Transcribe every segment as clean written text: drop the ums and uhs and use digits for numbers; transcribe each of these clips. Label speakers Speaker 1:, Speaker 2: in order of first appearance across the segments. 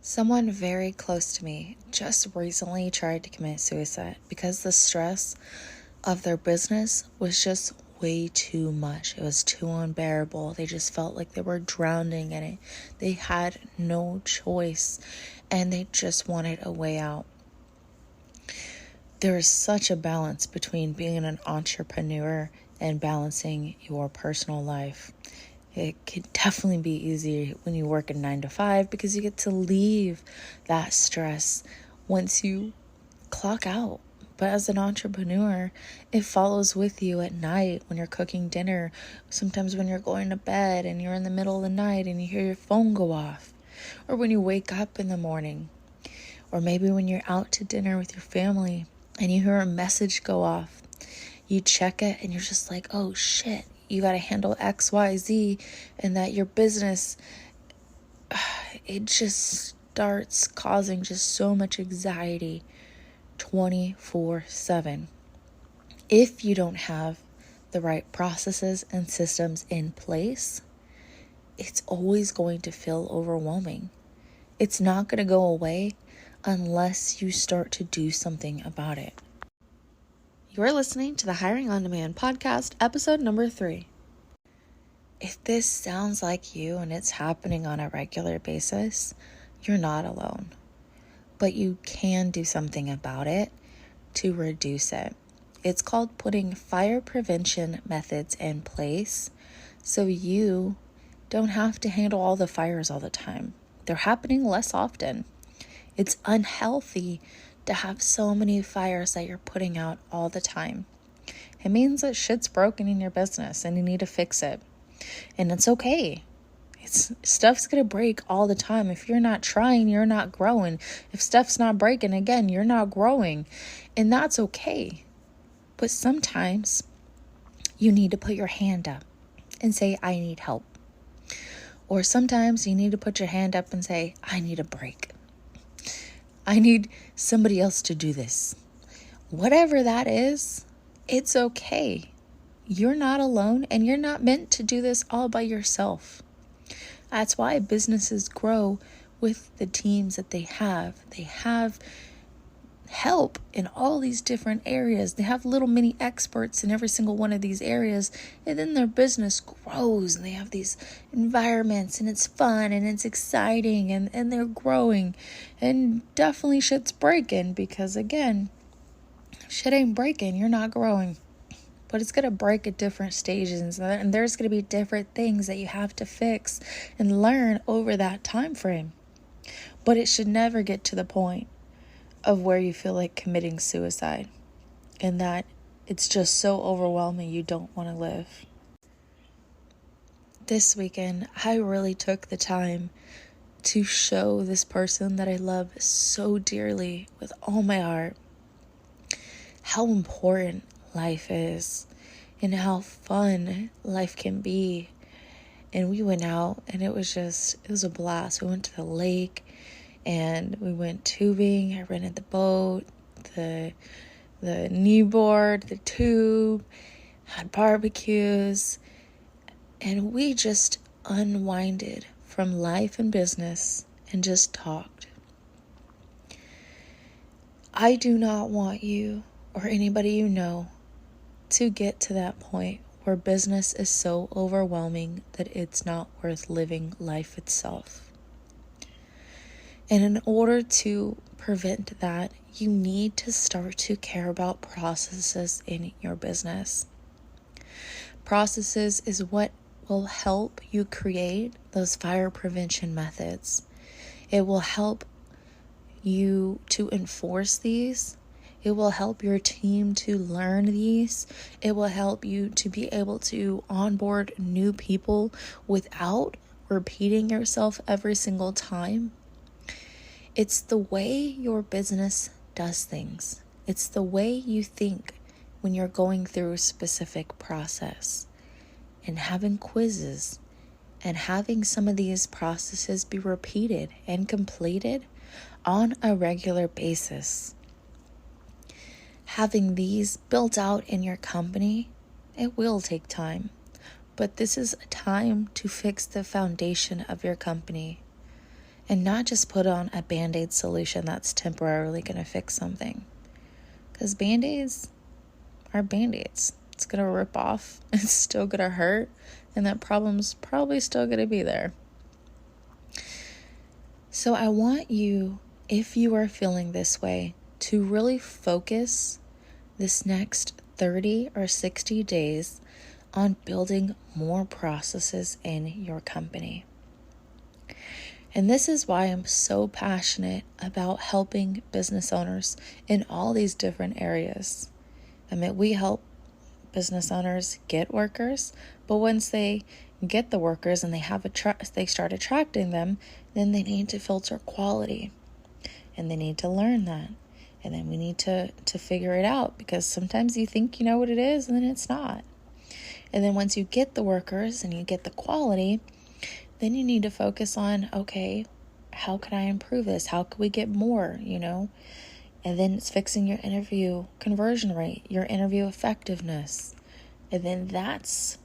Speaker 1: Someone very close to me just recently tried to commit suicide because the stress of their business was just way too much. It was too unbearable. They just felt like they were drowning in it. They had no choice and they just wanted a way out. There is such a balance between being an entrepreneur and balancing your personal life. It can definitely be easier when you work a 9 to 5 because you get to leave that stress once you clock out. But as an entrepreneur, it follows with you at night when you're cooking dinner, sometimes when you're going to bed and you're in the middle of the night and you hear your phone go off, or when you wake up in the morning, or maybe when you're out to dinner with your family and you hear a message go off. You check it and you're just like, oh shit, you got to handle XYZ, and that your business, it just starts causing just so much anxiety 24/7. If you don't have the right processes and systems in place, it's always going to feel overwhelming. It's not going to go away unless you start to do something about it. You're listening to the Hiring on Demand podcast, episode number 3. If this sounds like you and it's happening on a regular basis, you're not alone. But you can do something about it to reduce it. It's called putting fire prevention methods in place so you don't have to handle all the fires all the time. They're happening less often. It's unhealthy to have so many fires that you're putting out all the time. It means that shit's broken in your business and you need to fix it. And it's okay. Stuff's going to break all the time. If you're not trying, you're not growing. If stuff's not breaking, again, you're not growing. And that's okay. But sometimes you need to put your hand up and say, I need help. Or sometimes you need to put your hand up and say, I need a break. I need somebody else to do this. Whatever that is, it's okay. You're not alone and you're not meant to do this all by yourself. That's why businesses grow with the teams that they have. They have help in all these different areas. They have little mini experts in every single one of these areas. And then their business grows and they have these environments and it's fun and it's exciting and they're growing. And definitely shit's breaking because, again, if shit ain't breaking, you're not growing. But it's going to break at different stages, and there's going to be different things that you have to fix and learn over that time frame. But it should never get to the point of where you feel like committing suicide and that it's just so overwhelming you don't want to live. This weekend, I really took the time to show this person that I love so dearly with all my heart how important life is and how fun life can be. And we went out and it was a blast. We went to the lake and we went tubing. I rented the boat, the knee board, the tube, had barbecues, and we just unwinded from life and business and just talked. I do not want you or anybody you know to get to that point where business is so overwhelming that it's not worth living life itself. And in order to prevent that, you need to start to care about processes in your business. Processes is what will help you create those fire prevention methods. It will help you to enforce these. It will help your team to learn these. It will help you to be able to onboard new people without repeating yourself every single time. It's the way your business does things. It's the way you think when you're going through a specific process. And having quizzes and having some of these processes be repeated and completed on a regular basis. Having these built out in your company, it will take time, but this is a time to fix the foundation of your company. and not just put on a Band-Aid solution that's temporarily going to fix something. Because Band-Aids are Band-Aids. It's going to rip off. It's still going to hurt. And that problem's probably still going to be there. So I want you, if you are feeling this way, to really focus this next 30 or 60 days on building more processes in your company. And this is why I'm so passionate about helping business owners in all these different areas. I mean, we help business owners get workers, but once they get the workers and they start attracting them, then they need to filter quality, and they need to learn that, and then we need to figure it out, because sometimes you think you know what it is and then it's not. And then once you get the workers and you get the quality, then you need to focus on, okay, how can I improve this? How can we get more, And then it's fixing your interview conversion rate, your interview effectiveness. And then that's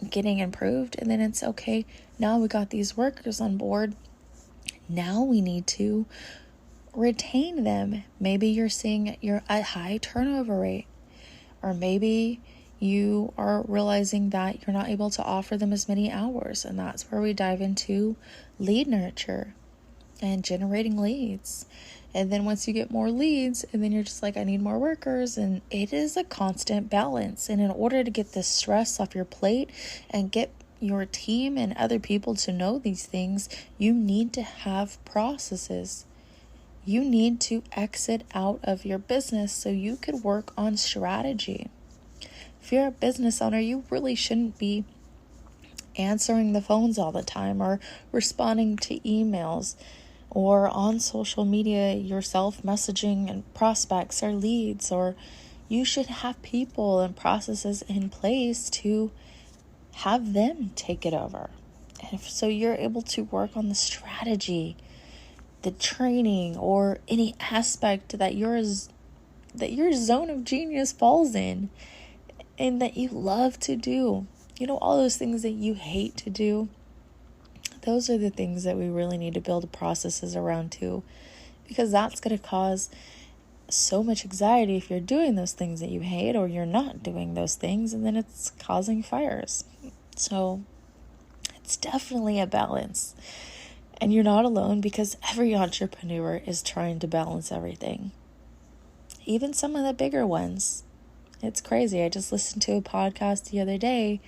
Speaker 1: getting improved. And then it's okay, now we got these workers on board. Now we need to retain them. Maybe you're seeing a high turnover rate. Or maybe you are realizing that you're not able to offer them as many hours. And that's where we dive into lead nurture and generating leads. And then once you get more leads, and then you're just like, I need more workers. And it is a constant balance. And in order to get this stress off your plate and get your team and other people to know these things, you need to have processes. You need to exit out of your business so you could work on strategy. If you're a business owner, you really shouldn't be answering the phones all the time or responding to emails or on social media yourself messaging and prospects or leads. Or you should have people and processes in place to have them take it over. And so you're able to work on the strategy, the training, or any aspect that your zone of genius falls in and that you love to do. All those things that you hate to do. Those are the things that we really need to build processes around too, because that's going to cause so much anxiety if you're doing those things that you hate, or you're not doing those things, and then it's causing fires. So it's definitely a balance. And you're not alone, because every entrepreneur is trying to balance everything. Even some of the bigger ones. It's crazy. I just listened to a podcast the other day,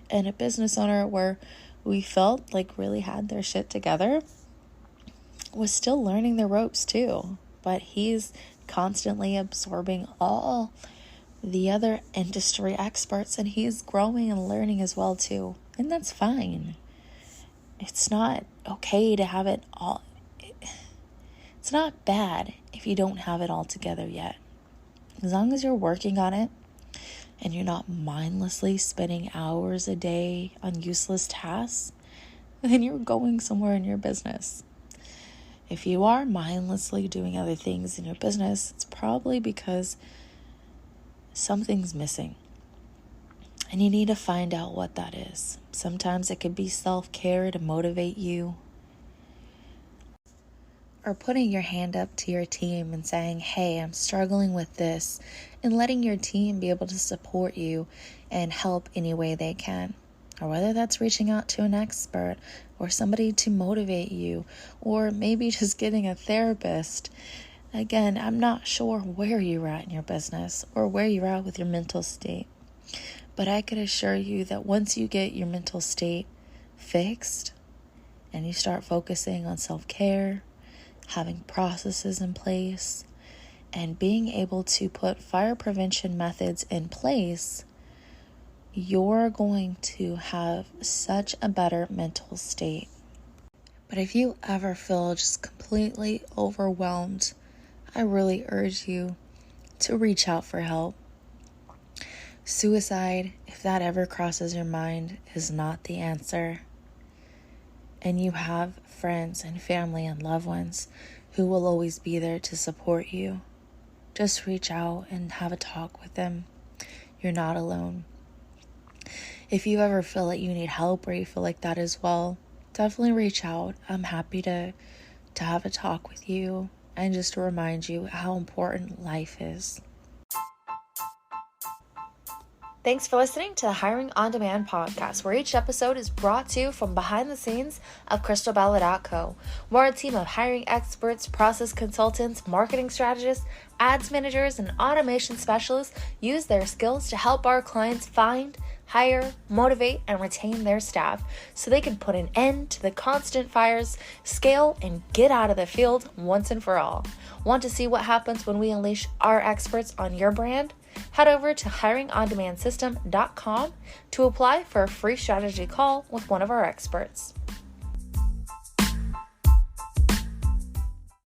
Speaker 1: and a business owner where we felt like really had their shit together was still learning the ropes too. But he's constantly absorbing all the other industry experts, and he's growing and learning as well too. And that's fine. It's not okay to have it all. It's not bad if you don't have it all together yet. As long as you're working on it and you're not mindlessly spending hours a day on useless tasks, then you're going somewhere in your business. If you are mindlessly doing other things in your business, it's probably because something's missing. And you need to find out what that is. Sometimes it could be self-care to motivate you, or putting your hand up to your team and saying, hey, I'm struggling with this, and letting your team be able to support you and help any way they can. Or whether that's reaching out to an expert or somebody to motivate you, or maybe just getting a therapist. Again, I'm not sure where you're at in your business or where you're at with your mental state. But I could assure you that once you get your mental state fixed and you start focusing on self-care, having processes in place, and being able to put fire prevention methods in place, you're going to have such a better mental state. But if you ever feel just completely overwhelmed, I really urge you to reach out for help. Suicide, if that ever crosses your mind, is not the answer. And you have friends and family and loved ones who will always be there to support you. Just reach out and have a talk with them. You're not alone. If you ever feel that you need help or you feel like that as well, definitely reach out. I'm happy to to have a talk with you and just to remind you how important life is. Thanks for listening to the Hiring on Demand podcast, where each episode is brought to you from behind the scenes of CrystalBella.co, where a team of hiring experts, process consultants, marketing strategists, ads managers, and automation specialists use their skills to help our clients find, hire, motivate, and retain their staff so they can put an end to the constant fires, scale, and get out of the field once and for all. Want to see what happens when we unleash our experts on your brand? Head over to hiringondemandsystem.com to apply for a free strategy call with one of our experts.